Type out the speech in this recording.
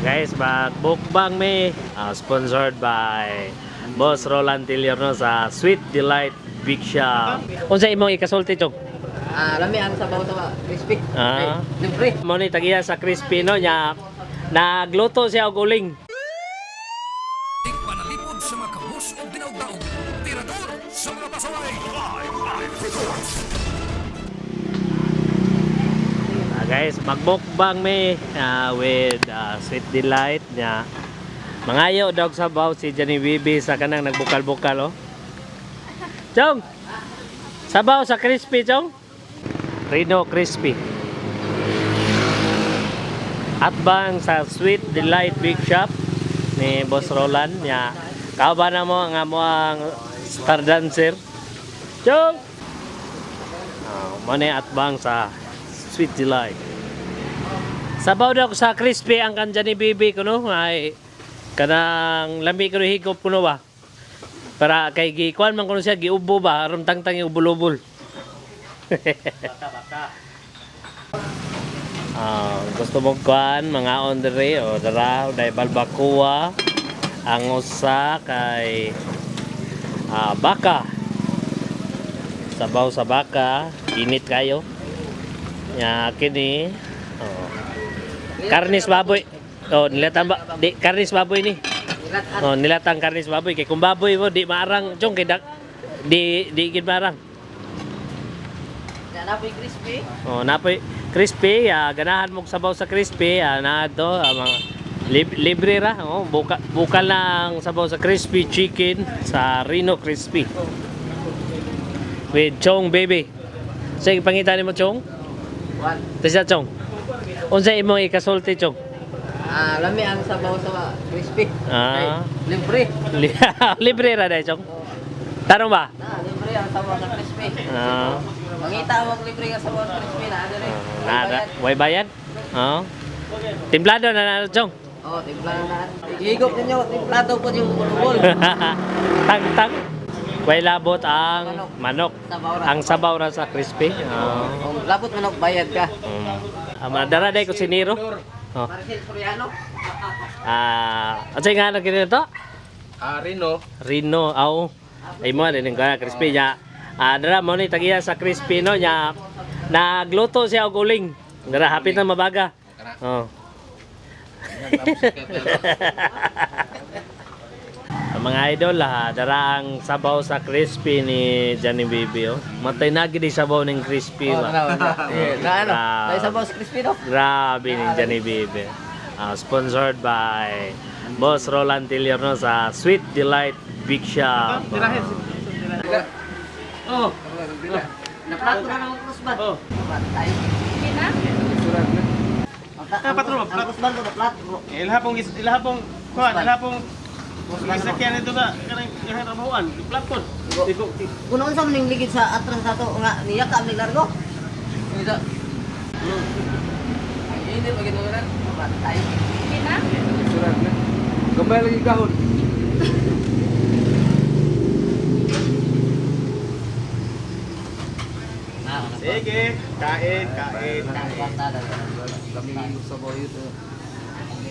Guys, mag-mukbang me. Sponsored by Boss Roland Tillierno sa Sweet Delight Big Shop. Unsa imong ikasulti, Chong? Lami ang sabaw sa crispy. Libre. Mo ni tagiya sa crispy no nya. Nagluto siya og uling. Panalipod sa mga kabus o dinaw-daog. Tirador sa mga pasaway. Guys, magmukbang me with Sweet Delight nya. Mangayo dog sabaw si Johnny Bibi sa kanang nagbukal-bukal oh. Chong. Sabaw sa crispy, Chong. Rino Crispy. At bang sa Sweet Delight Big Shop ni Boss Roland nya. Kauban na mo nga mo ang star dancer. Chong. Mo ni at bang sa Sweet Delight. Sabaw daw sa crispy ang kanja ni Bibi kuno ay kanang lambi kuno higop kuno ba. Para kay gikuan man kuno siya giubo ba aron tangtang ubul-ubul. Gusto mo kuan mga ondre o dara dai balbacoa ang usa kay baka. Sabaw sa baka, init kayo. Ya kini karnis baboy. Nilatan ba di karnis baboy ni. Nilatang karnis baboy kay kung baboy mo di maarang Chong kay di gid marang. Napoy crispy. Napoy crispy, ganahan mo sabaw sa crispy, na to mga libre ra, bukal na ang sabaw sa crispy chicken sa Rino Crispy. With Chong Baby. Sige pangitan mo Chong. One. Tisa Chong. Unsa imong ikasulti Chong? Lami ang sabaw sa crispy. Libre. Libre ra dai Chong. Tarong ba? Libre ang sabaw sa crispy. Mangita mo libre nga sabaw sa crispy na dire. Nada, way bayad? Timplado na Chong. Timpla na. Higop ninyo, timplado po yung bulbul. Tang. Way labot ang manok. Ang sabaw ra sa crispy. Kung labot manok bayad ka. Dara day ko siniro. Marcel Soriano. Ano nga na kinito? Rino. Rino, ay mo din nga crispy nya. Dara mo ni tagiya sa crispy no nya. Nagluto siya og uling. Dara hapit na mabaga. Mga idol dara ang sabaw sa crispy ni Johnny Bibi Matay na gid sabaw ning crispy ba. Dai sabaw sa crispy no. Grabe ni Johnny Bibi. Sponsored by Boss Roland Tillierno sa Sweet Delight Big Shop. Naplato na ng krusban. Patay. Patro, Ang krusban ko naplato. ilahapong gisakyan ito ka kanang trabahoan, platpon. Kuno unsa man ning ligid sa atras ato nga niya ka ni largo. Ida. Ini bagi nang patay. Kina? Gambay lagi kahon. Sige, kain. Kami sa boy ito.